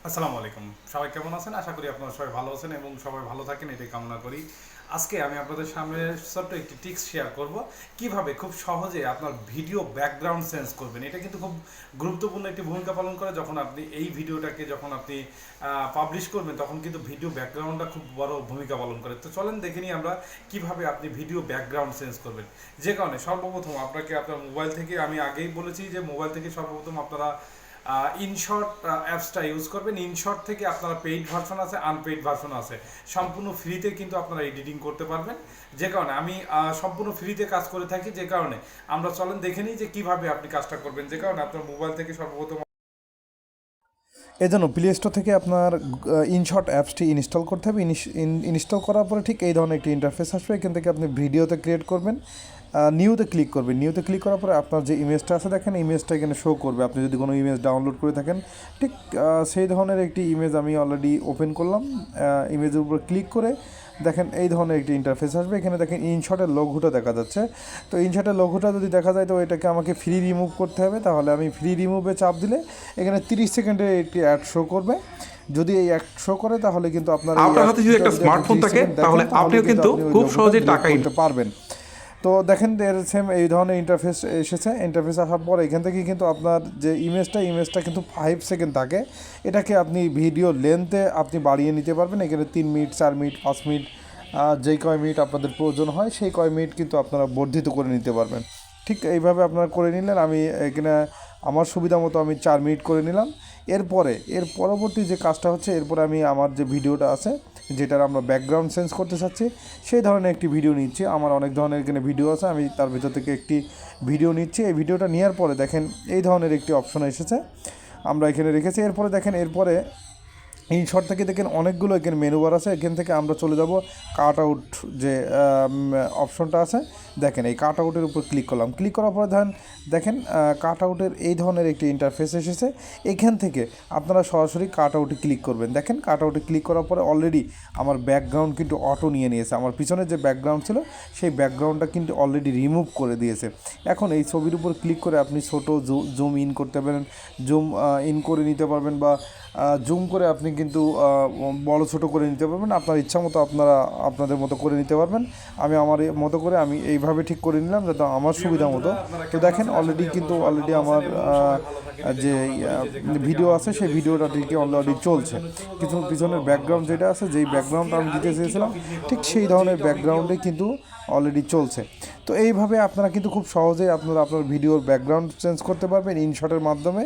আসসালামু আলাইকুম। সবাই কেমন আছেন? আশা করি আপনারা সবাই ভালো আছেন এবং সবাই ভালো থাকেন এটাই কামনা করি। আজকে আমি আপনাদের সামনে ছোট্ট একটি টিপস শেয়ার করব কিভাবে খুব সহজে আপনার ভিডিও ব্যাকগ্রাউন্ড চেঞ্জ করবেন। এটা কিন্তু খুব গুরুত্বপূর্ণ একটি ভূমিকা পালন করে। যখন আপনি এই ভিডিওটাকে পাবলিশ করবেন তখন কিন্তু ভিডিও ব্যাকগ্রাউন্ডটা খুব বড় ভূমিকা পালন করে। তো চলেন দেখে নিই আমরা কিভাবে আপনি ভিডিও ব্যাকগ্রাউন্ড চেঞ্জ করবেন। যে কারণে সর্বপ্রথম আপনাকে আপনার মোবাইল থেকে, আমি আগেই বলেছি যে মোবাইল থেকে সর্বপ্রথম আপনারা ইনশর্ট অ্যাপসটা ইউজ করবেন। ইনশর্ট থেকে আপনারা পেইড ভার্সন আছে, আনপেইড ভার্সন আছে। সম্পূর্ণ ফ্রিতে কিন্তু আপনারা এডিটিং করতে পারবেন। যে কারণে আমি সম্পূর্ণ ফ্রিতে কাজ করে থাকি। যে কারণে আমরা চলেন দেখে নিই যে কিভাবে আপনি কাজটা করবেন। যে কারণে আপনার মোবাইল থেকে সর্বপ্রথম এই জন্য প্লে স্টোর থেকে আপনার ইনশট অ্যাপসটি ইনস্টল করতে হবে। ইনস্টল করার পরে ঠিক এই ধরনের একটি ইন্টারফেস আসবে। এখান থেকে আপনি ভিডিওতে ক্রিয়েট করবেন, নিউতে ক্লিক করবেন। নিউতে ক্লিক করার পরে আপনার যে ইমেজটা আছে দেখেন, ইমেজটা এখানে শো করবে। আপনি যদি কোনো ইমেজ ডাউনলোড করে থাকেন, ঠিক সেই ধরনের একটি ইমেজ আমি অলরেডি ওপেন করলাম। ইমেজের উপর ক্লিক করে দেখেন এই ধরনের একটি ইন্টারফেস আসবে। এখানে দেখেন ইনশটের লোগোটা দেখা যাচ্ছে। তো ইনশটের লোগোটা যদি দেখা যায় তো এটাকে আমাকে ফ্রি রিমুভ করতে হবে। তাহলে আমি ফ্রি রিমুভে চাপ দিলে এখানে 30 সেকেন্ডের একটি অ্যাড শো করবে। যদি এই অ্যাড শো করে তাহলে কিন্তু আপনার এই আপনার হাতে যদি অ্যাডটা একটা যদি আপনি স্মার্টফোন 30 থাকে সেকেন্ড তাহলে দেখেন তাহলে আপনিও কিন্তু কিন্তু আপনি ওই খুব লোগোটা সহজে ডিলিট টাকা করতে পারবেন। তো দেখেন এর সেম এই ধরনের ইন্টারফেস এসেছে। ইন্টারফেস আসার পর এখান থেকে কিন্তু আপনার যে ইমেজটা কিন্তু 5 সেকেন্ড থাকে। এটাকে আপনি ভিডিও লেন্থে আপনি বাড়িয়ে নিতে পারবেন। এখানে 3 মিনিট, 4 মিনিট, 5 মিনিট, যেই কয় মিনিট আপনাদের প্রয়োজন হয় সেই কয় মিনিট কিন্তু আপনারা বর্ধিত করে নিতে পারবেন। ঠিক এইভাবে আপনারা করে নিলেন। আমি এখানে আমার সুবিধা মতো আমি 4 মিনিট করে নিলাম। এর পরবর্তী যে কাজটা হচ্ছে, এরপরে আমি আমার যে ভিডিওটা আছে যেটার আমরা ব্যাকগ্রাউন্ড চেঞ্জ করতে চাচ্ছি সেই ধরনের একটি ভিডিও নিচ্ছি। আমার অনেক ধরনের এখানে ভিডিও আছে, আমি তার ভিতর থেকে একটি ভিডিও নিচ্ছি। এই ভিডিওটা নেওয়ার পরে দেখেন এই ধরনের একটি অপশন এসেছে, আমরা এখানে রেখেছি। এরপরে দেখেন ইনশর্ট থেকে দেখেন অনেকগুলো এখানে মেনু বার আছে। এখান থেকে আমরা চলে যাব কাট আউট যে অপশনটা আছে। দেখেন এই কাট আউটের উপর ক্লিক করলাম। ক্লিক করার পরে দেখেন কাট আউটের এই ধরনের একটি ইন্টারফেস এসেছে। এখান থেকে আপনারা সরাসরি কাট আউটে ক্লিক করবেন। দেখেন কাট আউটে ক্লিক করার পরে অলরেডি আমার ব্যাকগ্রাউন্ড কিন্তু অটো নিয়ে নিয়েছে। আমার পিছনে যে ব্যাকগ্রাউন্ড ছিল সেই ব্যাকগ্রাউন্ডটা কিন্তু অলরেডি রিমুভ করে দিয়েছে। এখন এই ছবির উপর ক্লিক করে আপনি ছোটো জুম ইন করতে পারেন, জুম ইন করে নিতে পারবেন, বা জুম করে আপনি কিন্তু বড় ছোটো করে নিতে পারবেন। আপনার ইচ্ছা মতো আপনারা আপনাদের মতো করে নিতে পারবেন। আমি আমার মতো করে আমি এইভাবে ঠিক করে নিলাম যাতে আমার সুবিধা মতো। তো দেখেন অলরেডি আমার যে ভিডিও আছে সেই ভিডিওটা ঠিক অলরেডি চলছে। কিছু পিছনের ব্যাকগ্রাউন্ড যেটা আছে, যেই ব্যাকগ্রাউন্ডটা আমি দিতে চেয়েছিলাম ঠিক সেই ধরনের ব্যাকগ্রাউন্ডে কিন্তু অলরেডি চলছে। তো এইভাবে আপনারা কিন্তু খুব সহজেই আপনারা আপনার ভিডিওর ব্যাকগ্রাউন্ড চেঞ্জ করতে পারবেন ইনশটের মাধ্যমে।